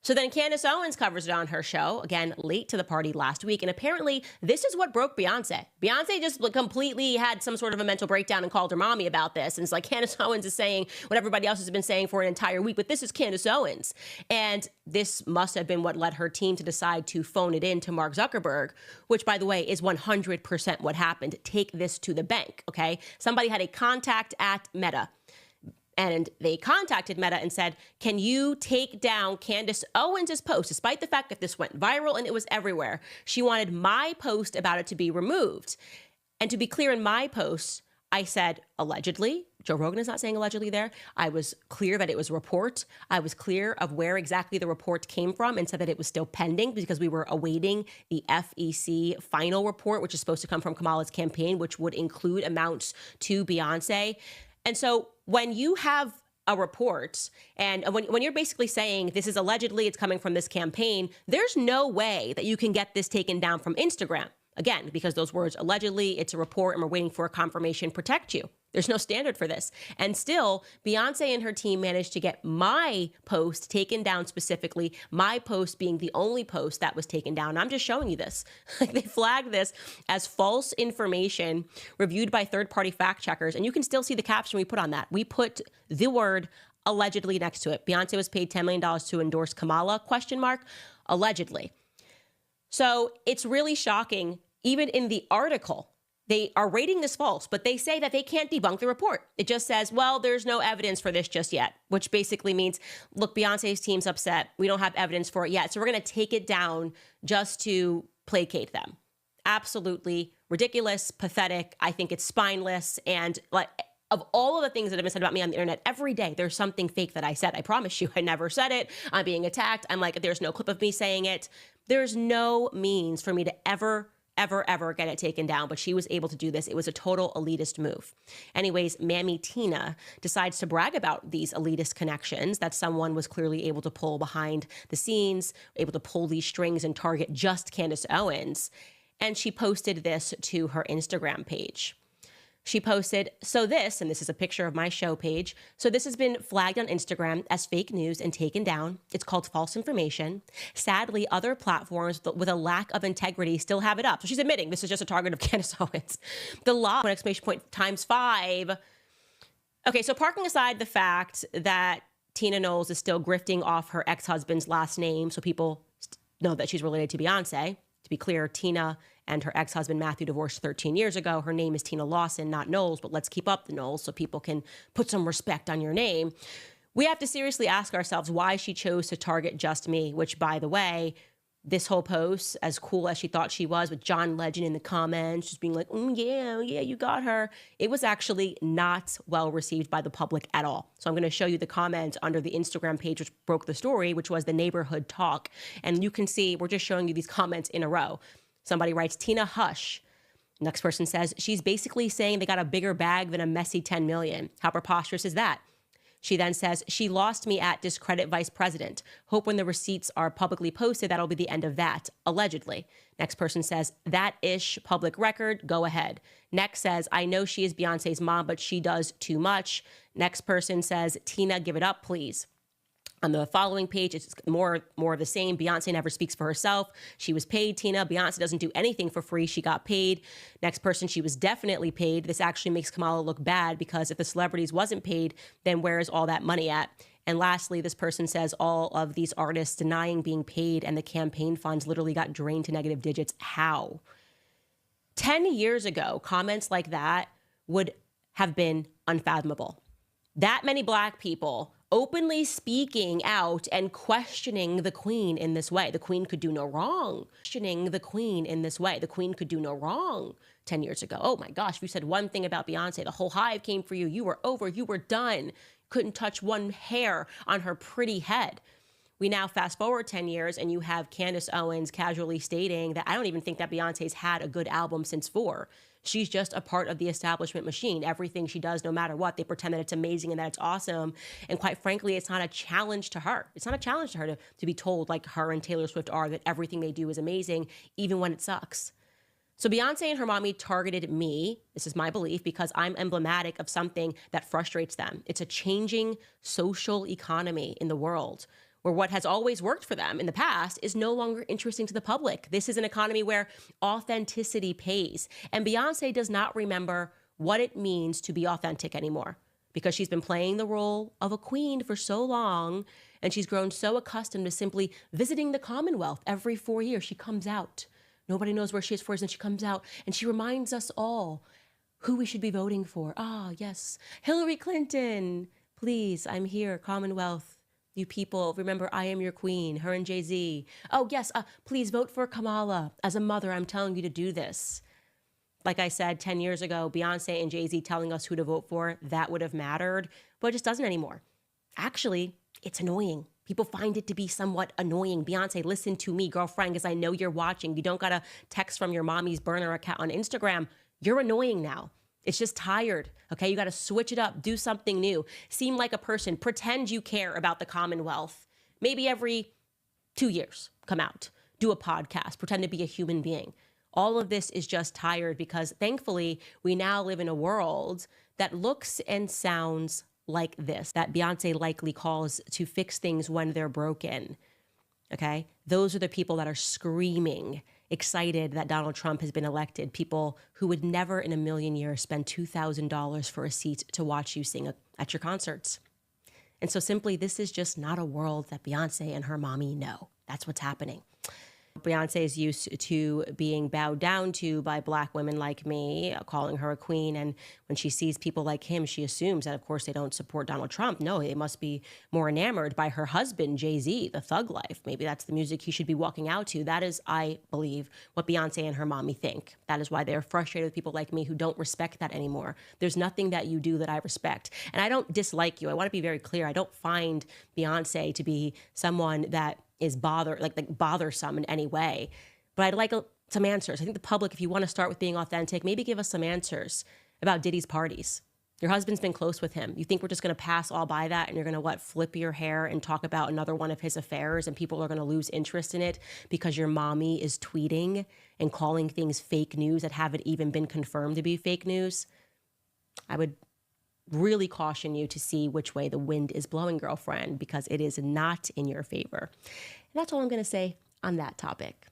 So then Candace Owens covers it on her show, again, late to the party last week. And apparently this is what broke Beyonce. Beyonce just completely had some sort of a mental breakdown and called her mommy about this. And it's like Candace Owens is saying what everybody else has been saying for an entire week, but this is Candace Owens. And this must have been what led her team to decide to phone it in to Mark Zuckerberg, which, by the way, is 100% what happened. Take this to the bank, okay? Somebody had a contact at Meta. And they contacted Meta and said, can you take down Candace Owens' post, despite the fact that this went viral and it was everywhere? She wanted my post about it to be removed. And to be clear, in my post, I said, allegedly. Joe Rogan is not saying allegedly there. I was clear that it was a report. I was clear of where exactly the report came from and said that it was still pending because we were awaiting the FEC final report, which is supposed to come from Kamala's campaign, which would include amounts to Beyonce. And so when you have a report and when you're basically saying this is allegedly, it's coming from this campaign, there's no way that you can get this taken down from Instagram. Again, because those words allegedly, it's a report, and we're waiting for a confirmation, protect you. There's no standard for this. And still, Beyonce and her team managed to get my post taken down specifically, my post being the only post that was taken down. I'm just showing you this. They flagged this as false information reviewed by third-party fact checkers. And you can still see the caption we put on that. We put the word allegedly next to it. Beyonce was paid $10 million to endorse Kamala, ? Allegedly. So it's really shocking. Even in the article, they are rating this false, but they say that they can't debunk the report. It just says, well, there's no evidence for this just yet, which basically means, look, Beyonce's team's upset. We don't have evidence for it yet. So we're going to take it down just to placate them. Absolutely ridiculous, pathetic. I think it's spineless. And like, of all of the things that have been said about me on the internet, every day there's something fake that I said. I promise you, I never said it. I'm being attacked. I'm like, there's no clip of me saying it. There's no means for me to ever get it taken down, but she was able to do this. It was a total elitist move. Anyways, Mammy Tina decides to brag about these elitist connections that someone was clearly able to pull behind the scenes, able to pull these strings and target just Candace Owens. And she posted this to her Instagram page. She posted, so this, and this is a picture of my show page, so this has been flagged on Instagram as fake news and taken down. It's called false information. Sadly, other platforms with a lack of integrity still have it up. So she's admitting this is just a target of Candace Owens. The law, exclamation point, ×5. Okay, so parking aside the fact that Tina Knowles is still grifting off her ex-husband's last name, so people know that she's related to Beyonce. To be clear, Tina and her ex-husband Matthew divorced 13 years ago. Her name is Tina Lawson, not Knowles, but let's keep up the Knowles so people can put some respect on your name. We have to seriously ask ourselves why she chose to target just me, which, by the way, this whole post, as cool as she thought she was with John Legend in the comments, just being like, yeah, you got her. It was actually not well received by the public at all. So I'm going to show you the comments under the Instagram page, which broke the story, which was the neighborhood talk. And you can see, we're just showing you these comments in a row. Somebody writes, Tina, hush. Next person says, she's basically saying they got a bigger bag than a messy 10 million. How preposterous is that? She then says, she lost me at discredit vice president. Hope when the receipts are publicly posted, that'll be the end of that, allegedly. Next person says, that ish public record, go ahead. Next says, I know she is Beyonce's mom, but she does too much. Next person says, Tina, give it up, please. On the following page, it's more of the same. Beyonce never speaks for herself. She was paid, Tina. Beyonce doesn't do anything for free. She got paid. Next person, she was definitely paid. This actually makes Kamala look bad because if the celebrities wasn't paid, then where is all that money at? And lastly, this person says all of these artists denying being paid and the campaign funds literally got drained to negative digits. How? 10 years ago, comments like that would have been unfathomable. That many Black people openly speaking out and questioning the queen in this way. The queen could do no wrong. Questioning the queen in this way. The queen could do no wrong 10 years ago. Oh my gosh, if you said one thing about Beyonce, the whole hive came for you. You were over, you were done. Couldn't touch one hair on her pretty head. We now fast forward 10 years and you have Candace Owens casually stating that I don't even think that Beyonce's had a good album since 4. She's just a part of the establishment machine. Everything she does, no matter what, they pretend that it's amazing and that it's awesome. And quite frankly, it's not a challenge to her. It's not a challenge to her to be told, like her and Taylor Swift are, that everything they do is amazing, even when it sucks. So Beyonce and her mommy targeted me, this is my belief, because I'm emblematic of something that frustrates them. It's a changing social economy in the world where what has always worked for them in the past is no longer interesting to the public. This is an economy where authenticity pays. And Beyonce does not remember what it means to be authentic anymore because she's been playing the role of a queen for so long, and she's grown so accustomed to simply visiting the Commonwealth every 4 years. She comes out. Nobody knows where she is for, and she comes out, and she reminds us all who we should be voting for. Ah, yes, Hillary Clinton. Please, I'm here, Commonwealth. You people, remember, I am your queen, her and Jay-Z. Oh, yes, please vote for Kamala. As a mother, I'm telling you to do this. Like I said 10 years ago, Beyonce and Jay-Z telling us who to vote for, that would have mattered, but it just doesn't anymore. Actually, it's annoying. People find it to be somewhat annoying. Beyonce, listen to me, girlfriend, because I know you're watching. You don't got a text from your mommy's burner account on Instagram. You're annoying now. It's just tired, okay? You got to switch it up, do something new. Seem like a person, pretend you care about the Commonwealth. Maybe every 2 years, come out, do a podcast, pretend to be a human being. All of this is just tired because thankfully we now live in a world that looks and sounds like this, that Beyonce likely calls to fix things when they're broken, okay? Those are the people that are screaming, excited that Donald Trump has been elected, people who would never in a million years spend $2,000 for a seat to watch you sing at your concerts. And so simply, this is just not a world that Beyonce and her mommy know. That's what's happening. Beyonce is used to being bowed down to by Black women like me, calling her a queen. And when she sees people like him, she assumes that, of course, they don't support Donald Trump. No, they must be more enamored by her husband, Jay-Z, the thug life. Maybe that's the music he should be walking out to. That is, I believe, what Beyonce and her mommy think. That is why they're frustrated with people like me who don't respect that anymore. There's nothing that you do that I respect. And I don't dislike you. I want to be very clear. I don't find Beyonce to be someone that is bothersome in any way. But I'd like some answers. I think the public, if you want to start with being authentic, maybe give us some answers about Diddy's parties. Your husband's been close with him. You think we're just going to pass all by that and you're going to, flip your hair and talk about another one of his affairs and people are going to lose interest in it because your mommy is tweeting and calling things fake news that haven't even been confirmed to be fake news? I would really caution you to see which way the wind is blowing, girlfriend, because it is not in your favor. And that's all I'm going to say on that topic.